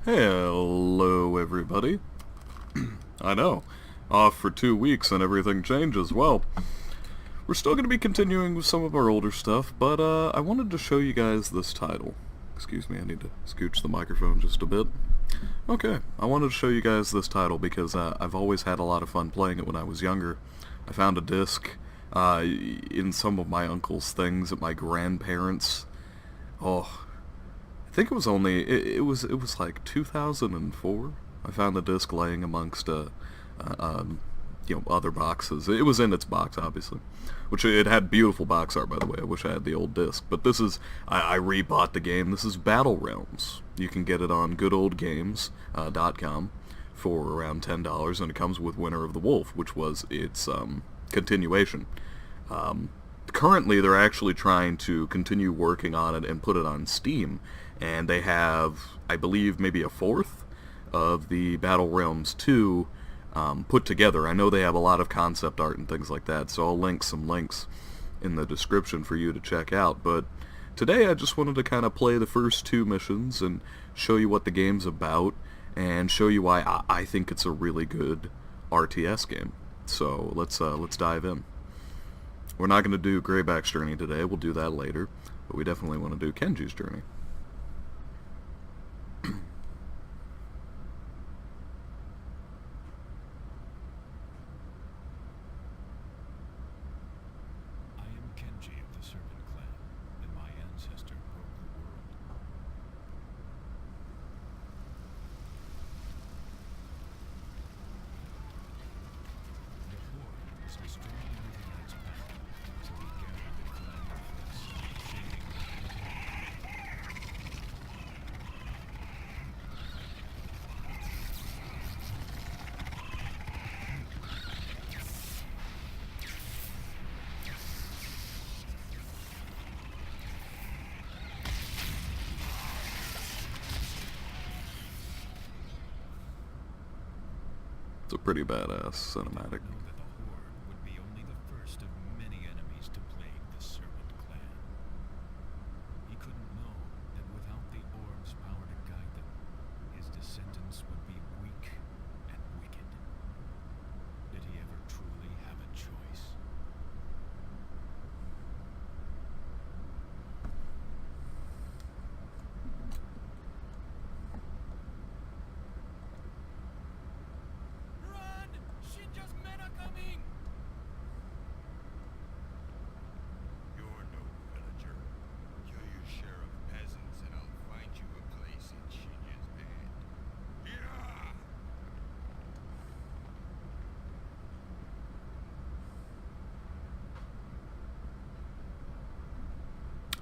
Hello, everybody. I know. Off for 2 weeks and everything changes. Well, we're still going to be continuing with some of our older stuff, but I wanted to show you guys this title. Excuse me, I need to scooch the microphone just a bit. Okay, I wanted to show you guys this title because I've always had a lot of fun playing it when I was younger. I found a disc in some of my uncle's things at my grandparents'. Oh, I think it was only it was like 2004. I found the disc laying amongst other boxes. It was in its box, obviously, which it had beautiful box art, by the way. I wish I had the old disc, but this is I rebought the game. This is Battle Realms. You can get it on goodoldgames.com for around $10, and it comes with Winter of the Wolf, which was its continuation. Currently, they're actually trying to continue working on it and put it on Steam, and they have, I believe, maybe a fourth of the Battle Realms 2 put together. I know they have a lot of concept art and things like that, so I'll link some links in the description for you to check out. But today I just wanted to kind of play the first two missions and show you what the game's about, and show you why I think it's a really good RTS game. So let's dive in. We're not going to do Greyback's journey today, we'll do that later, but we definitely want to do Kenji's journey. I am Kenji of the Serpent Clan, and my ancestor broke the world. The Horde was destroying everything in its path, so we gathered the clan reflex, shading the It's a pretty badass cinematic. know that the Horde would be only the first of many enemies to plague the Serpent Clan. He couldn't know that without the orb's power to guide them, his descendants would be weak and wicked. Did he ever truly have a choice? Run! Shinja's men are coming! You're no villager. Kill your share of peasants and I'll find you a place in Shinya's band. Yeah!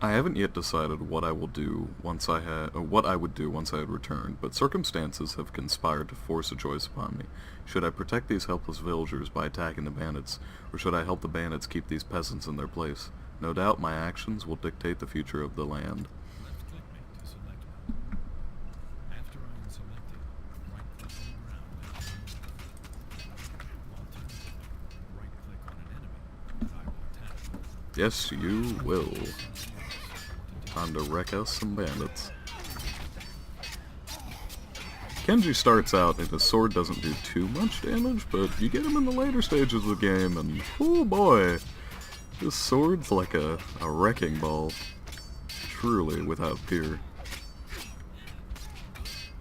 I haven't yet decided what I will do once what I would do once I had returned, but circumstances have conspired to force a choice upon me. Should I protect these helpless villagers by attacking the bandits, or should I help the bandits keep these peasants in their place? No doubt my actions will dictate the future of the land. Left-click me to select one. After I am selected, right-click on the ground and alternatively, right-click on an enemy, and I will attack. Yes, you will. Time to wreck us some bandits. Kenji starts out and his sword doesn't do too much damage, but you get him in the later stages of the game and oh boy, this sword's like a wrecking ball. Truly without peer.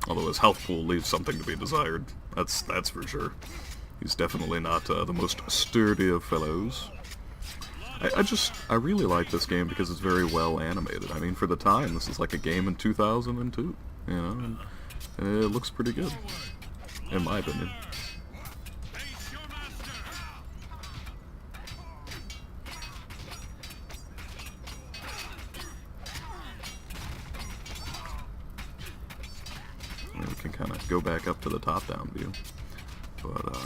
Although his health pool leaves something to be desired. That's for sure. He's definitely not the most sturdy of fellows. I really like this game because it's very well animated. I mean, for the time, this is like a game in 2002, you know, and it looks pretty good, in my opinion. Face your master! And we can kind of go back up to the top-down view, but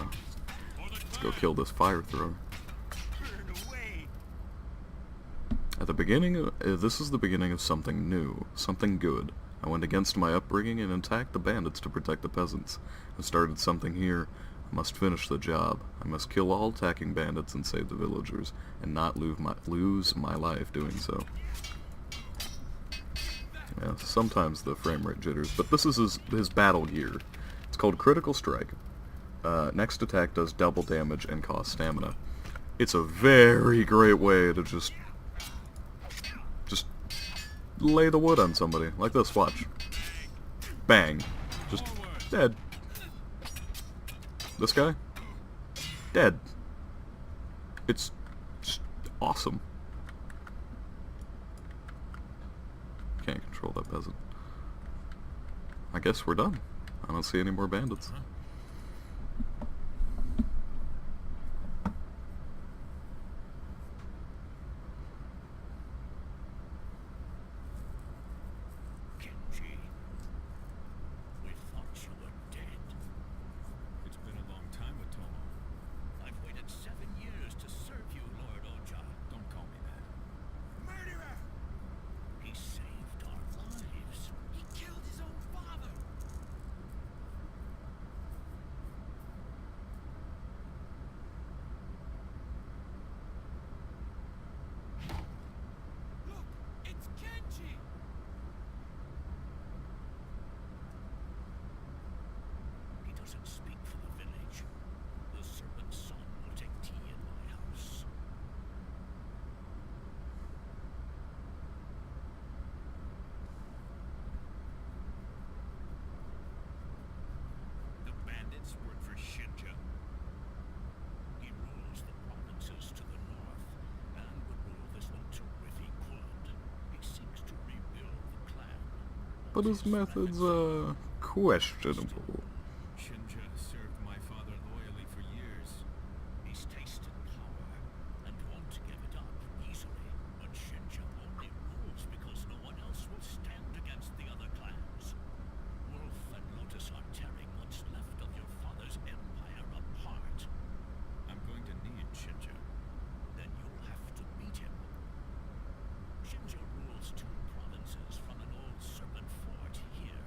let's go kill this fire thrower. Burn away! At the beginning, this is the beginning of something new, something good. I went against my upbringing and attacked the bandits to protect the peasants. I started something here. I must finish the job. I must kill all attacking bandits and save the villagers, and not lose my life doing so. Yeah, sometimes the frame rate jitters, but this is his battle gear. It's called Critical Strike. Next attack does double damage and costs stamina. It's a very great way to just lay the wood on somebody. Like this, watch. Bang. Just dead. This guy? Dead. It's just awesome. Can't control that peasant. I guess we're done. I don't see any more bandits. Kenji, we thought you were dead. It's been a long time, Otomo. I've waited 7 years to serve you, Lord Oja. Don't call me that. Murderer! He saved our lives. He killed his own father! Look! It's Kenji! He doesn't speak for the village. The serpent's son will take tea in my house. The bandits work for Shinja. He rules the provinces to the north, and would rule this one too if he could. He seeks to rebuild the clan. But his methods, questionable. Shinja served my father loyally for years. He's tasted power and won't give it up easily. But Shinja only rules because no one else will stand against the other clans. Wolf and Lotus are tearing what's left of your father's empire apart. I'm going to need Shinja. Then you'll have to meet him. Shinja rules 2 provinces from an old serpent fort here,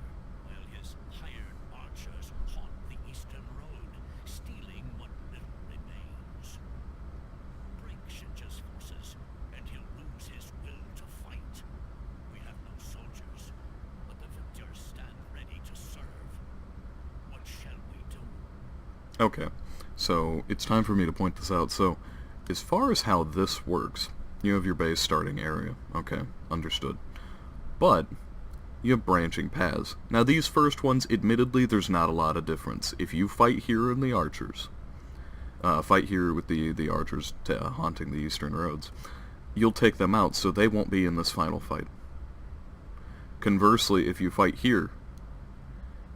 while his hired archers haunt the eastern road, stealing what little remains. Break Shinja's forces, and he'll lose his will to fight. We have no soldiers, but the victors stand ready to serve. What shall we do? Okay, so it's time for me to point this out. So, as far as how this works, you have your base starting area. Okay, understood. But you have branching paths. Now these first ones, admittedly, there's not a lot of difference. If you fight here in the archers, fight here with the archers haunting the eastern roads, you'll take them out, so they won't be in this final fight. Conversely, if you fight here,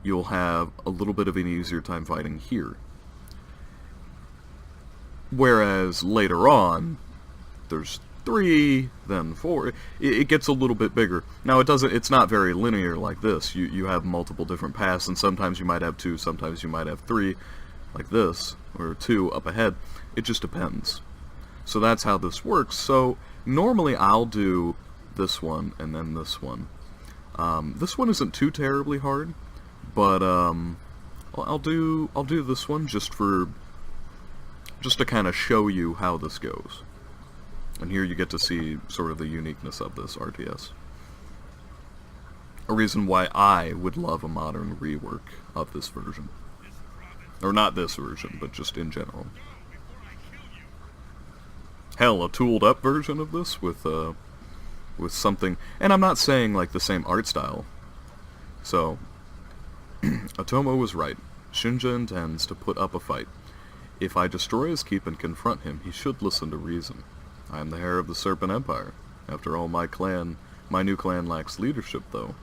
you'll have a little bit of an easier time fighting here. Whereas later on, there's 3, then 4. It gets a little bit bigger. Now it's not very linear like this. You have multiple different paths, and sometimes you might have 2, sometimes you might have 3, like this, or 2 up ahead. It just depends. So that's how this works. So normally I'll do this one and then this one. This one isn't too terribly hard, but I'll do this one just to kind of show you how this goes. And here you get to see sort of the uniqueness of this RTS. A reason why I would love a modern rework of this version. Or not this version, but just in general. Hell, a tooled up version of this with something, and I'm not saying like the same art style. So, Otomo was right. Shinja intends to put up a fight. If I destroy his keep and confront him, he should listen to reason. I am the heir of the Serpent Empire. After all, my new clan lacks leadership, though,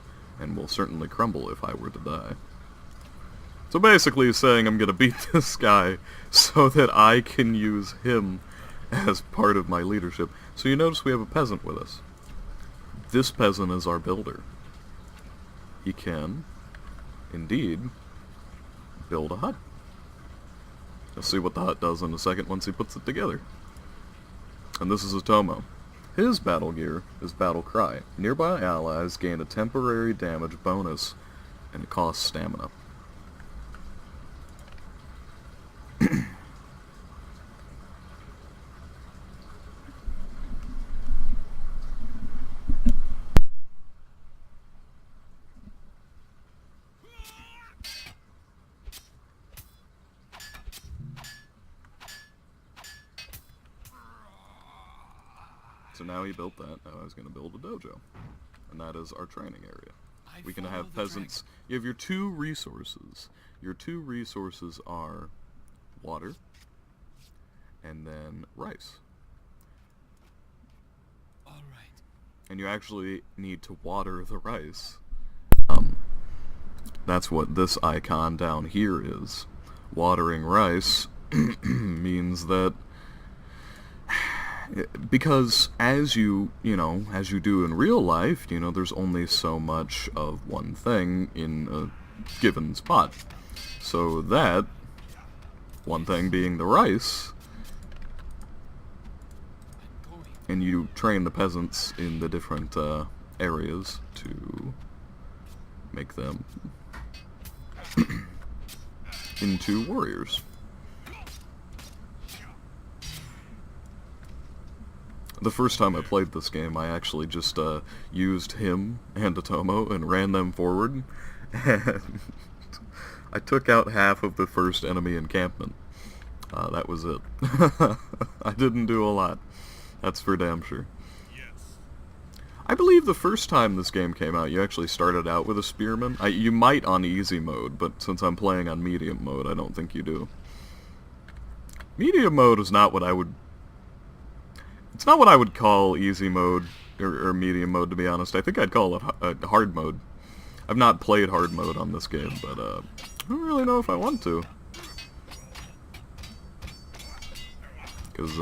and will certainly crumble if I were to die. So basically he's saying I'm gonna beat this guy so that I can use him as part of my leadership. So you notice we have a peasant with us. This peasant is our builder. He can, indeed, build a hut. You'll see what the hut does in a second once he puts it together. And this is Otomo. His battle gear is Battle Cry. Nearby allies gain a temporary damage bonus, and it costs stamina. So now he built that. Now he's going to build a dojo. And that is our training area. We can follow have the peasants. You have your two resources. Your two resources are water and then rice. All right. And you actually need to water the rice. That's what this icon down here is. Watering rice means that because as you do in real life, there's only so much of one thing in a given spot. So that one thing being the rice, and you train the peasants in the different areas to make them into warriors. The first time I played this game, I actually just used him and Otomo and ran them forward, and I took out half of the first enemy encampment. That was it. I didn't do a lot. That's for damn sure. Yes. I believe the first time this game came out, you actually started out with a spearman. You might on easy mode, but since I'm playing on medium mode, I don't think you do. Medium mode is not what I would... It's not what I would call easy mode or medium mode, to be honest. I think I'd call it a hard mode. I've not played hard mode on this game, but I don't really know if I want to. Because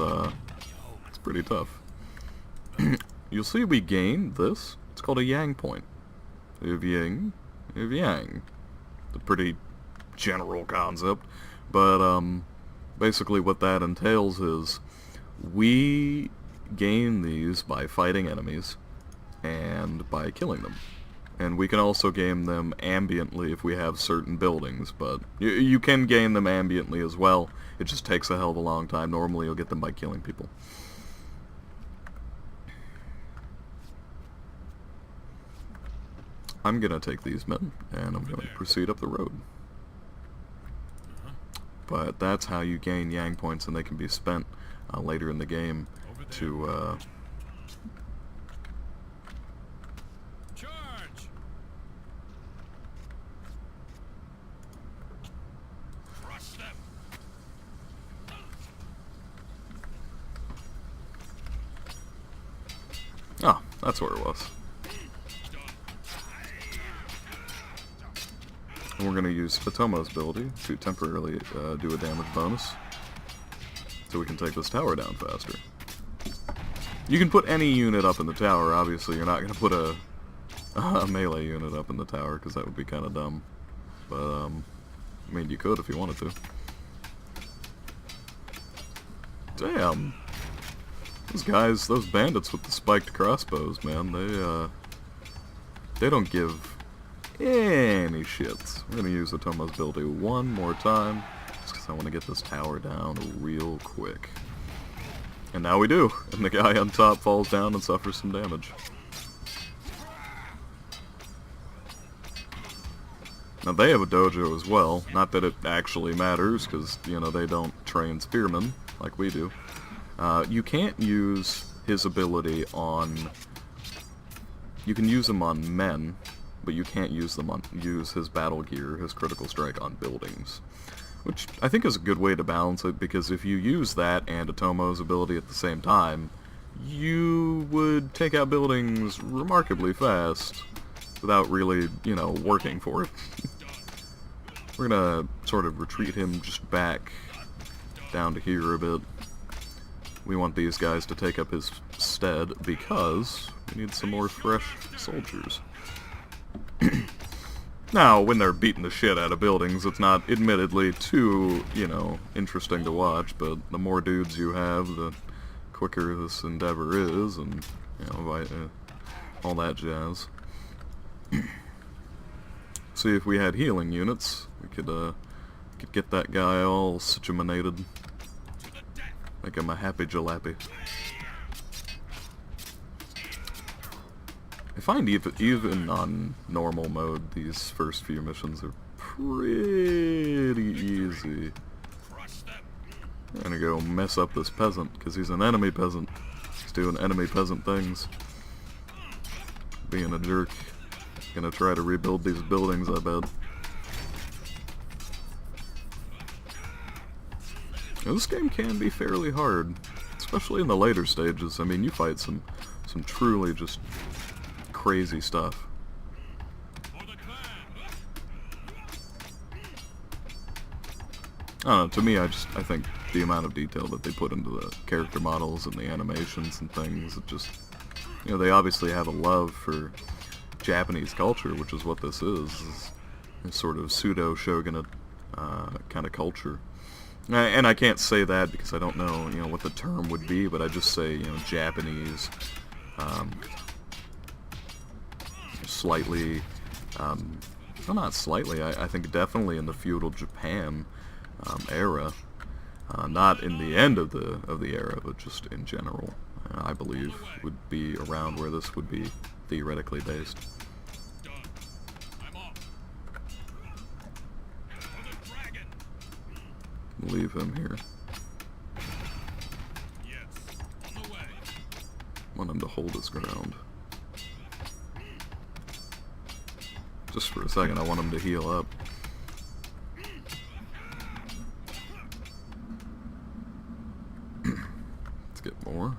it's pretty tough. You'll see we gained this. It's called a yang point. You have yin, you have yang. It's a pretty general concept. But basically what that entails is we gain these by fighting enemies and by killing them. And we can also gain them ambiently if we have certain buildings, but you can gain them ambiently as well. It just takes a hell of a long time. Normally you'll get them by killing people. I'm gonna take these men, and I'm gonna proceed up the road. But that's how you gain yang points, and they can be spent later in the game to Charge! Crush them. oh, that's where it was. And we're gonna use Otomo's ability to temporarily do a damage bonus, so we can take this tower down faster. You can put any unit up in the tower. Obviously, you're not gonna put a melee unit up in the tower because that would be kind of dumb. But I mean, you could if you wanted to. Damn, those guys, those bandits with the spiked crossbows, man, they don't give any shits. We're gonna use Otomo's ability one more time, just because I want to get this tower down real quick. And now we do, and the guy on top falls down and suffers some damage. Now they have a dojo as well, not that it actually matters, because, they don't train spearmen like we do. You can't use his ability on... You can use him on men, but you can't use his battle gear, his critical strike, on buildings. Which I think is a good way to balance it, because if you use that and Otomo's ability at the same time, you would take out buildings remarkably fast without really, working for it. We're gonna sort of retreat him just back down to here a bit. We want these guys to take up his stead because we need some more fresh soldiers. Now, when they're beating the shit out of buildings, it's not admittedly too, interesting to watch, but the more dudes you have, the quicker this endeavor is, and, all that jazz. See, if we had healing units, we could get that guy all situated. Make him a happy jalopy. I find even on normal mode, these first few missions are pretty easy. I'm gonna go mess up this peasant, because he's an enemy peasant. He's doing enemy peasant things. Being a jerk. Gonna try to rebuild these buildings, I bet. Now, this game can be fairly hard, especially in the later stages. I mean, you fight some truly just crazy stuff. I don't know, to me, I think the amount of detail that they put into the character models and the animations and things, it just, you know, they obviously have a love for Japanese culture, which is what this is a sort of pseudo-shogunate kind of culture. And I can't say that because I don't know, you know, what the term would be, but I just say, you know, Japanese, slightly, well, not slightly, I think definitely in the feudal Japan era, not in the end of the era, but just in general, I believe would be around where this would be theoretically based. Leave him here. Want him to hold his ground. Just for a second, I want him to heal up. Let's get more.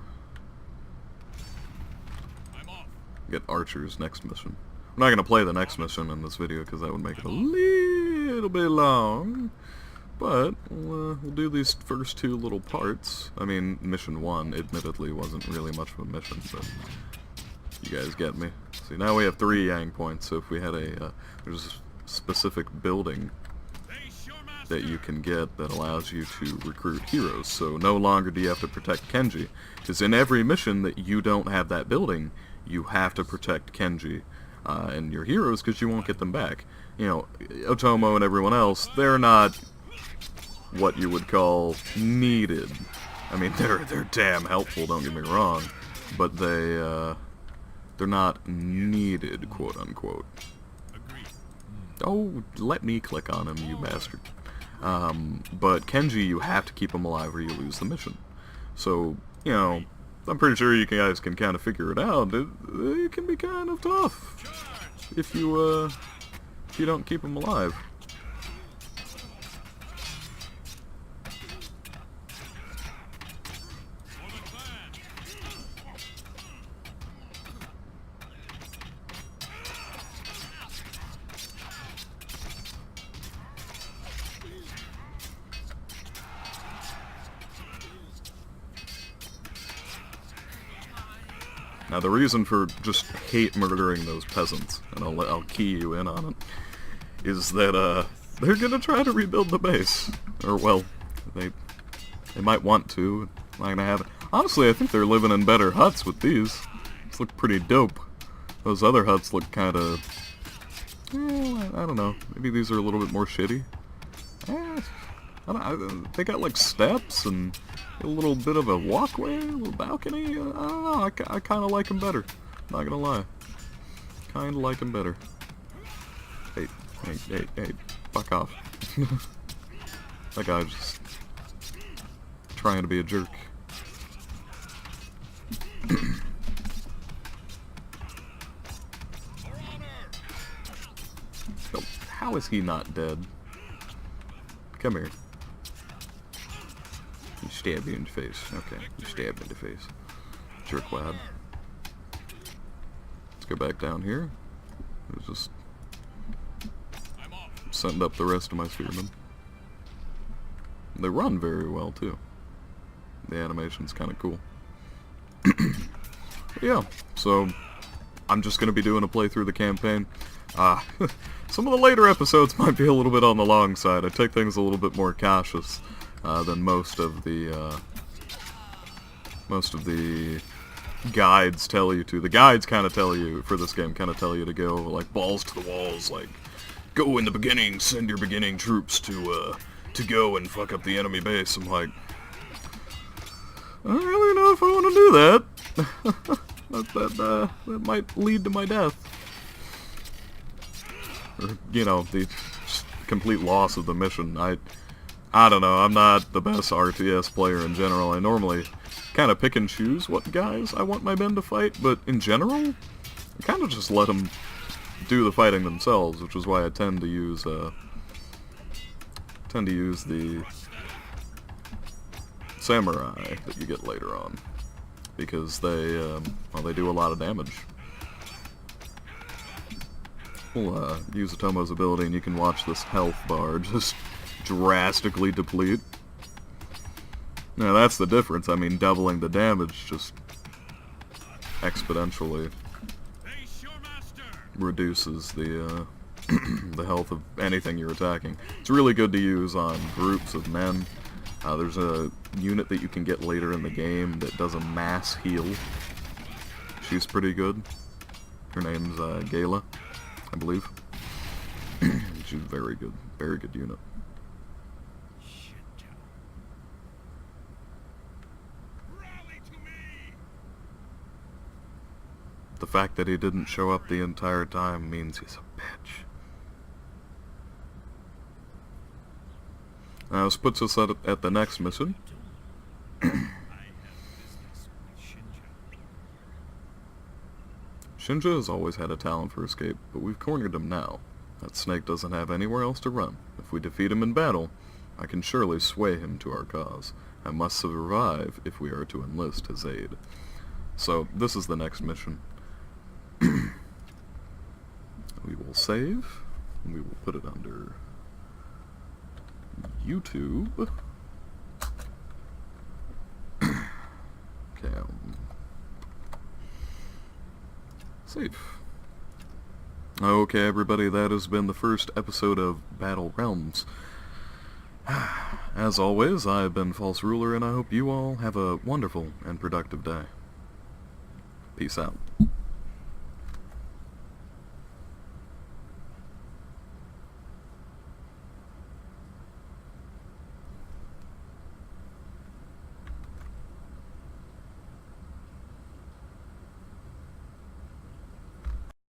Get Archer's next mission. I'm not going to play the next mission in this video because that would make it a little bit long. But we'll do these first two little parts. I mean, mission 1 admittedly wasn't really much of a mission, but you guys get me. See, now we have 3 Yang points, so if we had there's a specific building that you can get that allows you to recruit heroes. So no longer do you have to protect Kenji, because in every mission that you don't have that building, you have to protect Kenji and your heroes, because you won't get them back. You know, Otomo and everyone else, they're not what you would call needed. I mean, they're damn helpful, don't get me wrong, but they're not needed, quote unquote. Oh, let me click on him, you bastard. But Kenji, you have to keep him alive or you lose the mission. So, you know, I'm pretty sure you guys can kind of figure it out. It can be kind of tough if you don't keep him alive. Now the reason for just hate murdering those peasants, and I'll key you in on it, is that they're gonna try to rebuild the base. Or well, they might want to. Not gonna happen. Honestly, I think they're living in better huts with these. These look pretty dope. Those other huts look kind of, I don't know. Maybe these are a little bit more shitty. They got like steps and a little bit of a walkway, a little balcony. I don't know. I kind of like them better. Not gonna lie. Kind of like them better. Hey, fuck off. That guy's just trying to be a jerk. Oh, how is he not dead? Come here. You stab you in the face. Okay, you stab me in the face. Jerkwad. Let's go back down here. Let's just send up the rest of my spearmen. They run very well too. The animation's kind of cool. Yeah, so I'm just gonna be doing a playthrough of the campaign. Some of the later episodes might be a little bit on the long side. I take things a little bit more cautious than most of the guides tell you to. The guides kind of tell you, for this game, kind of tell you to go, like, balls to the walls, like, go in the beginning, send your beginning troops to go and fuck up the enemy base. I'm like, I don't really know if I want to do that. That might lead to my death. Or, you know, the complete loss of the mission. I don't know, I'm not the best RTS player in general. I normally kind of pick and choose what guys I want my men to fight, but in general, I kind of just let them do the fighting themselves, which is why I tend to use the samurai that you get later on, because they, well, they do a lot of damage. We'll use Otomo's ability, and you can watch this health bar just drastically deplete. Now that's the difference. I mean, doubling the damage just exponentially reduces the the health of anything you're attacking. It's really good to use on groups of men. There's a unit that you can get later in the game that does a mass heal. She's pretty good. Her name's Gala, I believe. She's very good unit. The fact that he didn't show up the entire time means he's a bitch. Now this puts us at the next mission. Shinja has always had a talent for escape, but we've cornered him now. That snake doesn't have anywhere else to run. If we defeat him in battle, I can surely sway him to our cause. I must survive if we are to enlist his aid. So, this is the next mission. We will save, and we will put it under YouTube. Okay, save. Okay, everybody, that has been the first episode of Battle Realms. As always, I've been False Ruler, and I hope you all have a wonderful and productive day. Peace out.